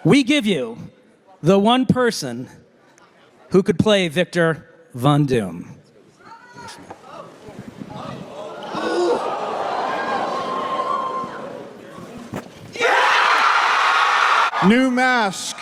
we give you the one person who could play Victor Von Doom. New mask.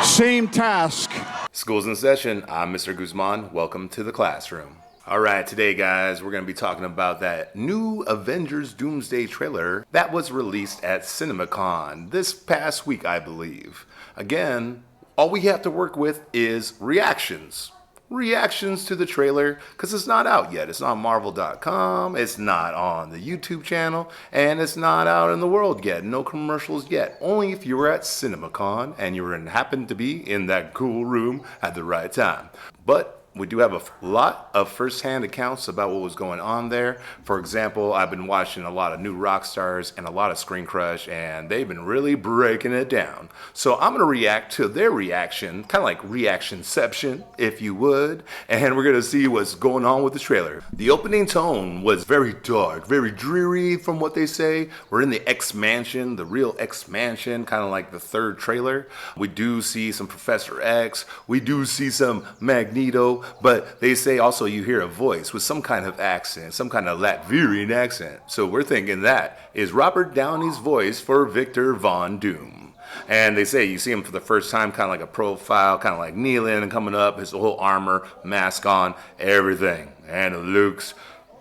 Same task. School's in session. I'm Mr. Guzman. Welcome to the classroom. All right, today, guys, we're going to be talking about that new Avengers Doomsday trailer that was released at CinemaCon this past week, I believe. Again, all we have to work with is reactions. Reactions to the trailer, because it's not out yet. It's not on Marvel.com, it's not on the YouTube channel, and it's not out in the world yet. No commercials yet. Only if you were at CinemaCon and you happened to be in that cool room at the right time. But we do have a lot of first-hand accounts about what was going on there. For example, I've been watching a lot of new Rockstars and a lot of ScreenCrush, and they've been really breaking it down. So I'm going to react to their reaction, kind of like reactionception, if you would, and we're going to see what's going on with the trailer. The opening tone was very dark, very dreary from what they say. We're in the X-Mansion, the real X-Mansion, kind of like the third trailer. We do see some Professor X. We do see some Magneto. But they say also you hear a voice with some kind of accent, some kind of Latvian accent. So we're thinking that is Robert Downey's voice for Victor Von Doom. And they say you see him for the first time, kind of like a profile, kind of like kneeling and coming up, his whole armor, mask on, everything. And it looks,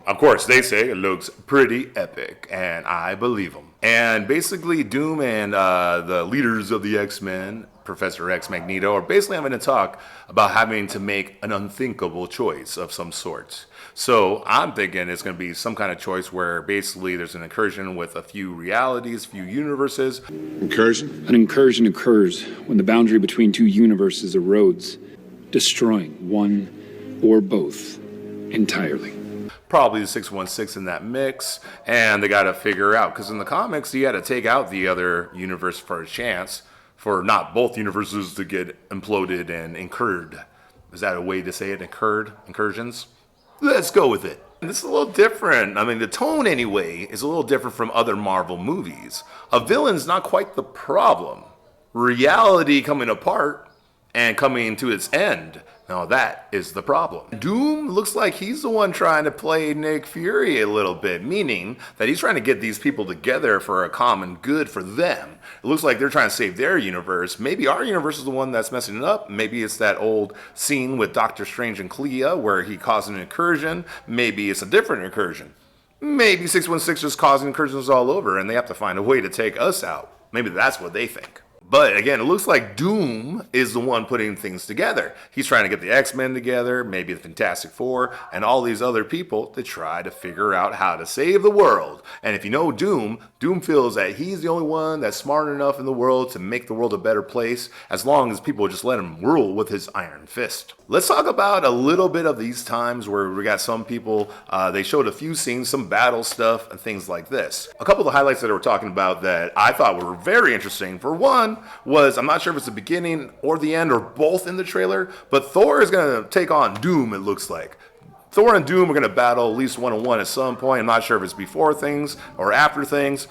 of course, they say it looks pretty epic, and I believe them. And basically Doom and the leaders of the X-Men, Professor X, Magneto, are basically having a talk about having to make an unthinkable choice of some sort. So I'm thinking it's going to be some kind of choice where basically there's an incursion with a few realities, few universes. Incursion? An incursion occurs when the boundary between two universes erodes, destroying one or both entirely. Probably the 616 in that mix, and they got to figure out, because in the comics you had to take out the other universe for a chance for not both universes to get imploded and incurred. Is that a way to say it? Incurred? Incursions? Let's go with it. This is a little different. I mean, the tone anyway is a little different from other Marvel movies. A villain's not quite the problem. Reality coming apart and coming to its end. Now that is the problem. Doom looks like he's the one trying to play Nick Fury a little bit, meaning that he's trying to get these people together for a common good for them. It looks like they're trying to save their universe. Maybe our universe is the one that's messing it up. Maybe it's that old scene with Doctor Strange and Clea where he caused an incursion. Maybe it's a different incursion. Maybe 616 is causing incursions all over and they have to find a way to take us out. Maybe that's what they think. But again, it looks like Doom is the one putting things together. He's trying to get the X-Men together, maybe the Fantastic Four, and all these other people to try to figure out how to save the world. And if you know Doom, Doom feels that he's the only one that's smart enough in the world to make the world a better place, as long as people just let him rule with his iron fist. Let's talk about a little bit of these times where we got some people, they showed a few scenes, some battle stuff, and things like this. A couple of the highlights that they were talking about that I thought were very interesting. For one, was, I'm not sure if it's the beginning or the end or both in the trailer, but Thor is going to take on Doom, it looks like. Thor and Doom are going to battle at least one-on-one at some point. I'm not sure if it's before things or after things.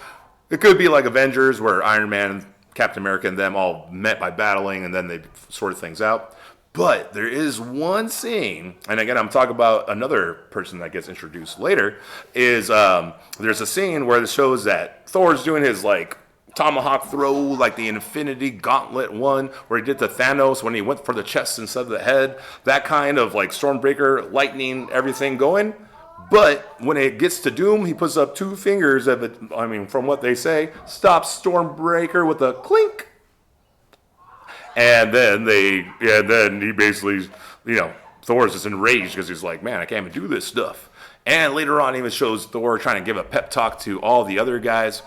It could be like Avengers where Iron Man, Captain America, and them all met by battling and then they sorted things out. But there is one scene, and again, I'm talking about another person that gets introduced later, is there's a scene where it shows that Thor's doing his like tomahawk throw, like the Infinity Gauntlet one, where he did to Thanos when he went for the chest instead of the head. That kind of like Stormbreaker, lightning, everything going. But when it gets to Doom, he puts up two fingers of it, I mean, from what they say, stops Stormbreaker with a clink. And then then he basically, Thor's just enraged because he's like, man, I can't even do this stuff. And later on, even shows Thor trying to give a pep talk to all the other guys,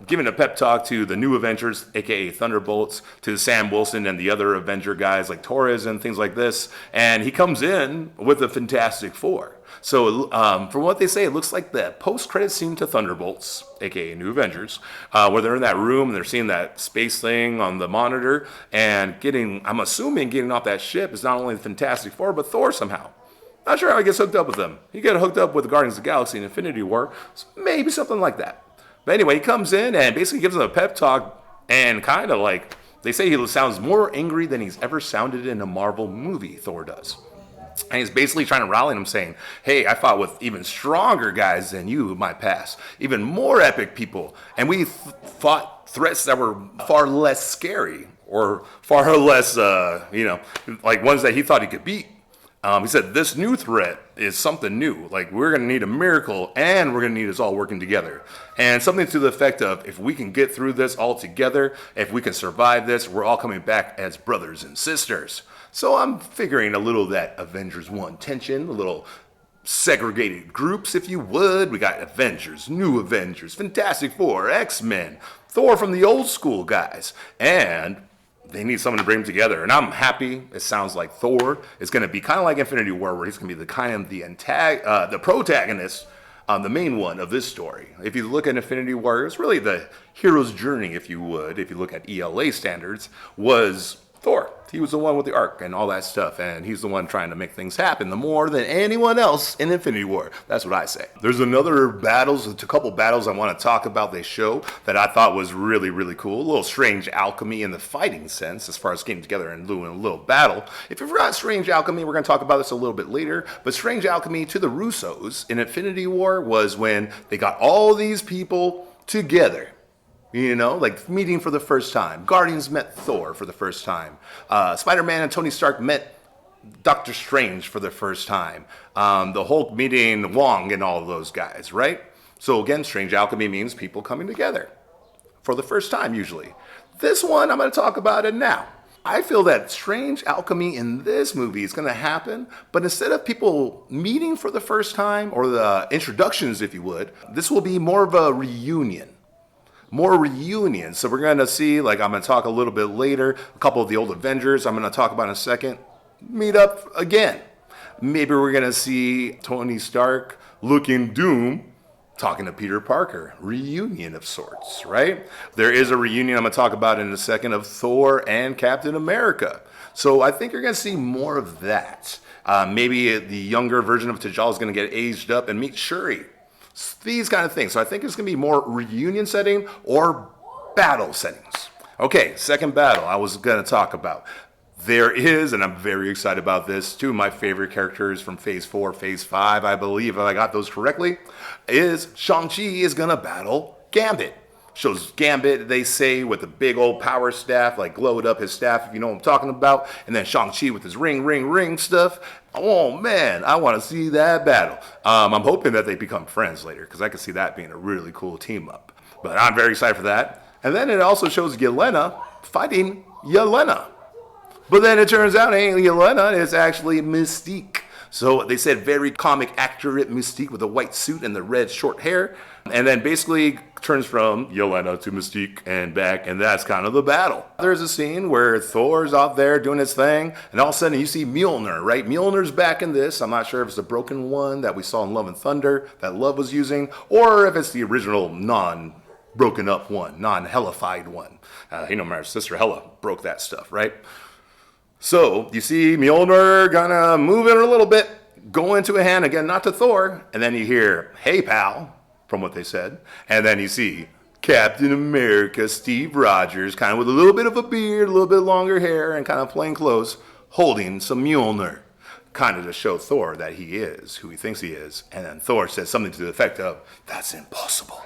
giving a pep talk to the new Avengers, aka Thunderbolts, to Sam Wilson and the other Avenger guys like Torres and things like this. And he comes in with the Fantastic Four. So from what they say, it looks like the post-credit scene to Thunderbolts, aka New Avengers, where they're in that room and they're seeing that space thing on the monitor and I'm assuming getting off that ship is not only the Fantastic Four, but Thor somehow. Not sure how he gets hooked up with them. He got hooked up with the Guardians of the Galaxy and Infinity War, so maybe something like that. But anyway, he comes in and basically gives them a pep talk and kind of like, they say he sounds more angry than he's ever sounded in a Marvel movie, Thor does. And he's basically trying to rally them, saying, hey, I fought with even stronger guys than you in my past, even more epic people. And we fought threats that were far less scary or far less, like ones that he thought he could beat. He said, this new threat is something new. Like, we're going to need a miracle, and we're going to need us all working together. And something to the effect of, if we can get through this all together, if we can survive this, we're all coming back as brothers and sisters. So I'm figuring a little of that Avengers 1 tension, a little segregated groups, if you would. We got Avengers, New Avengers, Fantastic Four, X-Men, Thor from the old school guys, and they need someone to bring them together. And I'm happy. It sounds like Thor is going to be kind of like Infinity War, where he's going to be the protagonist, the main one of this story. If you look at Infinity War, it's really the hero's journey, if you would. If you look at ELA standards, was Thor. He was the one with the arc and all that stuff, and he's the one trying to make things happen the more than anyone else in Infinity War. That's what I say. There's a couple battles I want to talk about they show that I thought was really, really cool. A little Strange Alchemy in the fighting sense, as far as getting together and doing a little battle. If you forgot Strange Alchemy, we're going to talk about this a little bit later, but Strange Alchemy to the Russos in Infinity War was when they got all these people together. Like meeting for the first time. Guardians met Thor for the first time. Spider-Man and Tony Stark met Doctor Strange for the first time. The Hulk meeting Wong and all of those guys, right? So again, Strange Alchemy means people coming together for the first time usually. This one, I'm going to talk about it now. I feel that Strange Alchemy in this movie is going to happen, but instead of people meeting for the first time, or the introductions, if you would, this will be more of a reunion. More reunions. So we're going to see, like I'm going to talk a little bit later, a couple of the old Avengers I'm going to talk about in a second, meet up again. Maybe we're going to see Tony Stark looking Doom talking to Peter Parker. Reunion of sorts, right? There is a reunion I'm going to talk about in a second of Thor and Captain America. So I think you're going to see more of that. Maybe the younger version of T'Challa is going to get aged up and meet Shuri. These kind of things. So I think it's going to be more reunion setting or battle settings. Okay, second battle I was going to talk about. There is, and I'm very excited about this, two of my favorite characters from Phase 4, Phase 5, I believe, if I got those correctly, is Shang Chi is going to battle Gambit. Shows Gambit, they say, with the big old power staff, like glowed up his staff, if you know what I'm talking about. And then Shang-Chi with his ring stuff. Oh, man, I want to see that battle. I'm hoping that they become friends later, because I can see that being a really cool team up. But I'm very excited for that. And then it also shows Yelena fighting Yelena. But then it turns out, hey, Yelena is actually Mystique. So they said very comic accurate Mystique with a white suit and the red short hair. And then basically turns from Yelena to Mystique and back, and that's kind of the battle. There's a scene where Thor's out there doing his thing, and all of a sudden you see Mjolnir, right? Mjolnir's back in this. I'm not sure if it's the broken one that we saw in Love and Thunder that Love was using, or if it's the original non-broken up one, non-hellified one. My sister Hela broke that stuff, right? So you see Mjolnir gonna move in a little bit, go into a hand again, not to Thor, and then you hear, hey pal, from what they said, and then you see Captain America, Steve Rogers, kind of with a little bit of a beard, a little bit longer hair, and kind of plain clothes, holding some Mjolnir, kind of to show Thor that he is who he thinks he is. And then Thor says something to the effect of, that's impossible.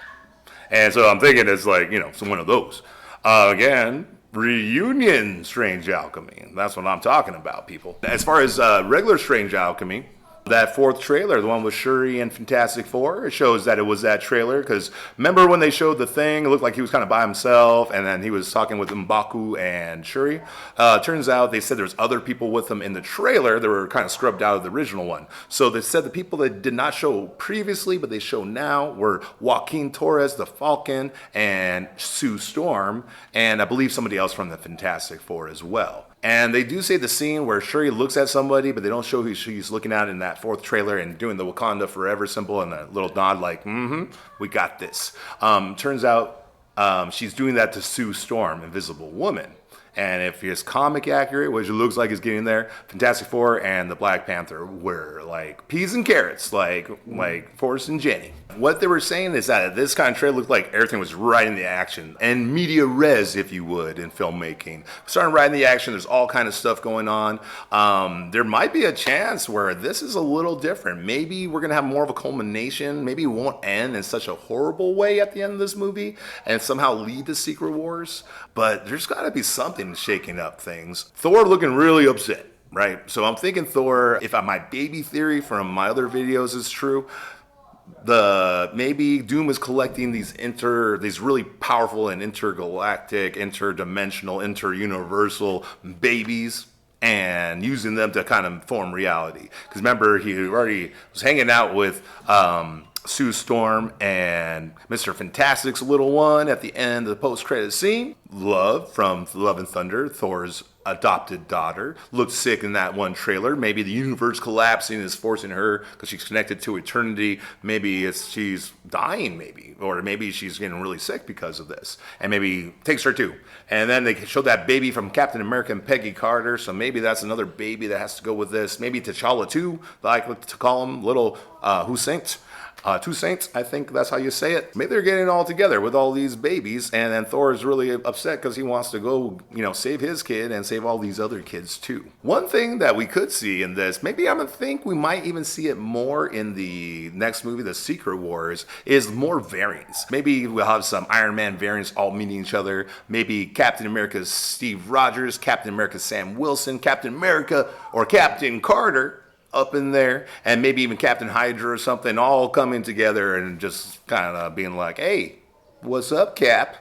And so I'm thinking it's like, some one of those. Again, reunion Strange Alchemy. That's what I'm talking about, people. As far as regular Strange Alchemy, that fourth trailer, the one with Shuri and Fantastic Four, it shows that it was that trailer. Because remember when they showed the thing, it looked like he was kind of by himself, and then he was talking with M'Baku and Shuri. Turns out they said there's other people with him in the trailer that were kind of scrubbed out of the original one. So they said the people that did not show previously, but they show now, were Joaquin Torres, the Falcon, and Sue Storm, and I believe somebody else from the Fantastic Four as well. And they do say the scene where Shuri looks at somebody, but they don't show who she's looking at in that fourth trailer and doing the Wakanda Forever symbol and a little nod like, we got this. Turns out she's doing that to Sue Storm, Invisible Woman. And if it's comic accurate, which it looks like it's getting there, Fantastic Four and the Black Panther were like peas and carrots, like Forrest and Jenny. What they were saying is that this kind of trailer looked like everything was right in the action, and media res, if you would, in filmmaking. Starting right in the action, there's all kind of stuff going on. There might be a chance where this is a little different. Maybe we're gonna have more of a culmination. Maybe it won't end in such a horrible way at the end of this movie and somehow lead to Secret Wars. But there's got to be something shaking up things. Thor looking really upset, right? So I'm thinking Thor, if my baby theory from my other videos is true, maybe Doom is collecting these really powerful and intergalactic, interdimensional, interuniversal babies and using them to kind of form reality. Because remember, he already was hanging out with Sue Storm and Mr. Fantastic's little one at the end of the post-credit scene. Love from Love and Thunder, Thor's adopted daughter, looked sick in that one trailer. Maybe the universe collapsing is forcing her because she's connected to eternity. Maybe she's dying, maybe, or maybe she's getting really sick because of this, and maybe takes her too. And then they showed that baby from Captain America and Peggy Carter, so maybe that's another baby that has to go with this. Maybe T'Challa too, like to call him, little Hussein. Two Saints, I think that's how you say it. Maybe they're getting it all together with all these babies, and then Thor is really upset because he wants to go, save his kid and save all these other kids too. One thing that we could see in this, maybe I'm gonna think we might even see it more in the next movie, The Secret Wars, is more variants. Maybe we'll have some Iron Man variants all meeting each other. Maybe Captain America's Steve Rogers, Captain America's Sam Wilson, Captain America or Captain Carter up in there, and maybe even Captain Hydra or something, all coming together and just kind of being like, hey, what's up, Cap?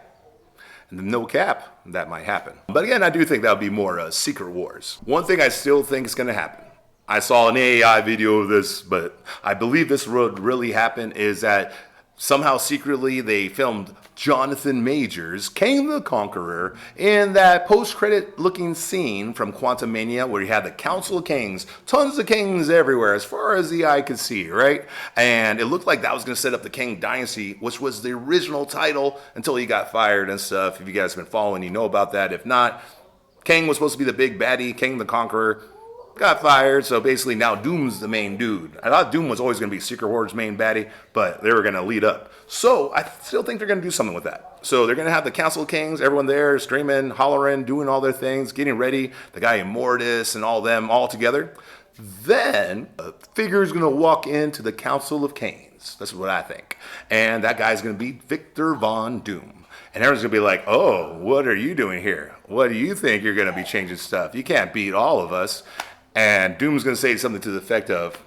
And no Cap, that might happen. But again, I do think that would be more Secret Wars. One thing I still think is going to happen, I saw an AI video of this, but I believe this would really happen, is that somehow secretly they filmed Jonathan Majors, Kang the Conqueror, in that post-credit looking scene from Quantumania where you had the Council of Kangs, tons of Kangs everywhere as far as the eye could see, right? And it looked like that was going to set up the Kang Dynasty, which was the original title until he got fired and stuff. If you guys have been following, you know about that. If not, Kang was supposed to be the big baddie, Kang the Conqueror, got fired, so basically now Doom's the main dude. I thought Doom was always going to be Secret Wars' main baddie, but they were going to lead up. So I still think they're going to do something with that. So they're going to have the Council of Kings, everyone there screaming, hollering, doing all their things, getting ready, the guy Immortus and all them all together. Then a figure is going to walk into the Council of Kings. That's what I think. And that guy's going to be Victor Von Doom. And everyone's going to be like, oh, what are you doing here? What do you think you're going to be changing stuff? You can't beat all of us. And Doom's going to say something to the effect of,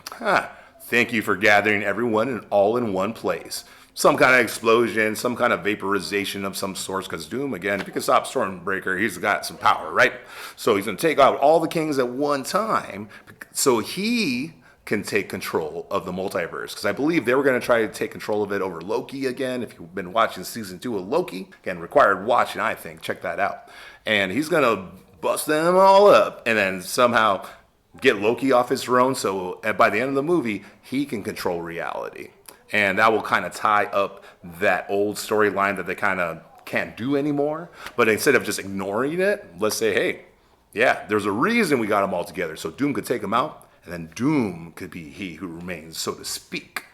thank you for gathering everyone all in one place. Some kind of explosion, some kind of vaporization of some sort, because Doom, again, if you can stop Stormbreaker, he's got some power, right? So he's going to take out all the kings at one time so he can take control of the multiverse. Because I believe they were going to try to take control of it over Loki again. If you've been watching season 2 of Loki, again, required watching, I think. Check that out. And he's going to bust them all up and then somehow get Loki off his throne, so by the end of the movie, he can control reality. And that will kind of tie up that old storyline that they kind of can't do anymore. But instead of just ignoring it, let's say, hey, yeah, there's a reason we got them all together. So Doom could take them out, and then Doom could be he who remains, so to speak.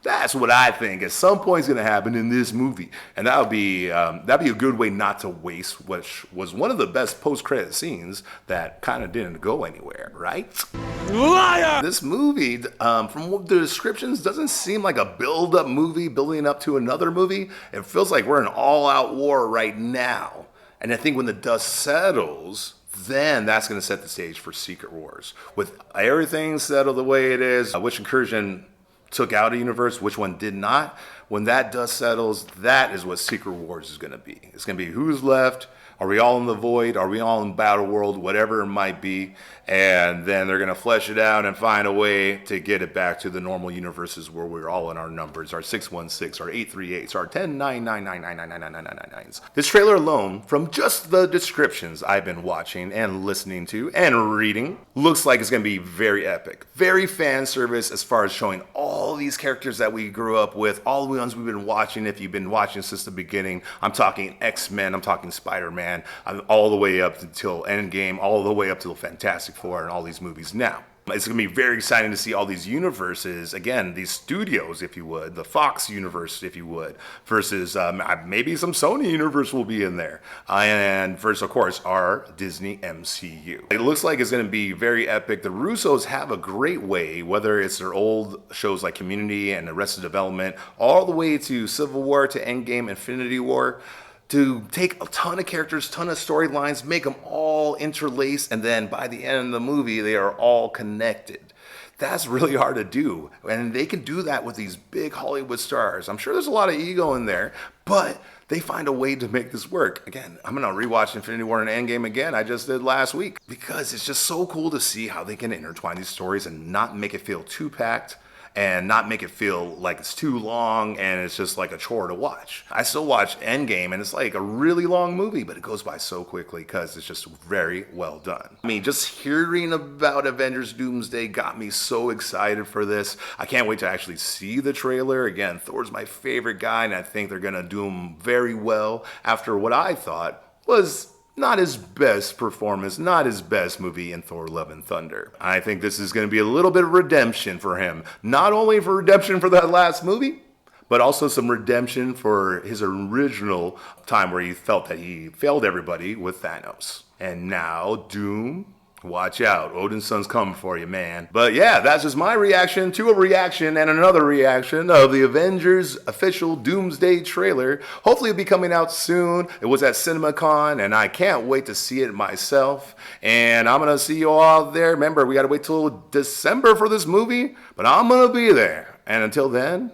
That's what I think at some point is going to happen in this movie. And that'd be a good way not to waste, which was one of the best post-credit scenes that kind of didn't go anywhere, right? Liar! This movie, from the descriptions, doesn't seem like a build-up movie building up to another movie. It feels like we're in all-out war right now. And I think when the dust settles, then that's going to set the stage for Secret Wars. With everything settled the way it is, which incursion took out a universe, which one did not. When that dust settles, that is what Secret Wars is going to be. It's going to be who's left. Are we all in the void? Are we all in Battle World? Whatever it might be. And then they're going to flesh it out and find a way to get it back to the normal universes where we're all in our numbers, our 616, our 838s, our 109999999999. This trailer alone, from just the descriptions I've been watching and listening to and reading, looks like it's going to be very epic. Very fan service as far as showing all these characters that we grew up with, all the way ones we've been watching, if you've been watching since the beginning, I'm talking X-Men, I'm talking Spider-Man, all the way up until Endgame, all the way up to Fantastic Four and all these movies now. It's going to be very exciting to see all these universes, again, these studios, if you would, the Fox universe, if you would, versus maybe some Sony universe will be in there. And versus, of course, our Disney MCU. It looks like it's going to be very epic. The Russos have a great way, whether it's their old shows like Community and Arrested Development, all the way to Civil War, to Endgame, Infinity War, to take a ton of characters, ton of storylines, make them all interlaced, and then by the end of the movie, they are all connected. That's really hard to do, and they can do that with these big Hollywood stars. I'm sure there's a lot of ego in there, but they find a way to make this work. Again, I'm gonna rewatch Infinity War and Endgame again. I just did last week, because it's just so cool to see how they can intertwine these stories and not make it feel too packed, and not make it feel like it's too long and it's just like a chore to watch. I still watch Endgame and it's like a really long movie, but it goes by so quickly because it's just very well done. I mean, just hearing about Avengers Doomsday got me so excited for this. I can't wait to actually see the trailer. Again, Thor's my favorite guy, and I think they're gonna do him very well after what I thought was not his best performance, not his best movie in Thor Love and Thunder. I think this is going to be a little bit of redemption for him. Not only for redemption for that last movie, but also some redemption for his original time where he felt that he failed everybody with Thanos. And now, Doom, watch out. Odin's son's coming for you, man. But yeah, that's just my reaction to a reaction and another reaction of the Avengers official Doomsday trailer. Hopefully it'll be coming out soon. It was at CinemaCon, and I can't wait to see it myself. And I'm going to see you all there. Remember, we got to wait till December for this movie, but I'm going to be there. And until then,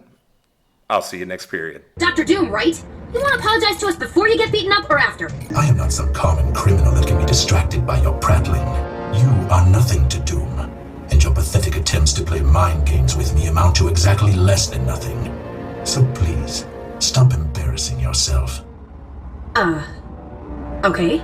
I'll see you next period. Dr. Doom, right? You want to apologize to us before you get beaten up or after? I am not some common criminal that can be distracted by your prattling. You are nothing to Doom, and your pathetic attempts to play mind games with me amount to exactly less than nothing. So please, stop embarrassing yourself. Okay.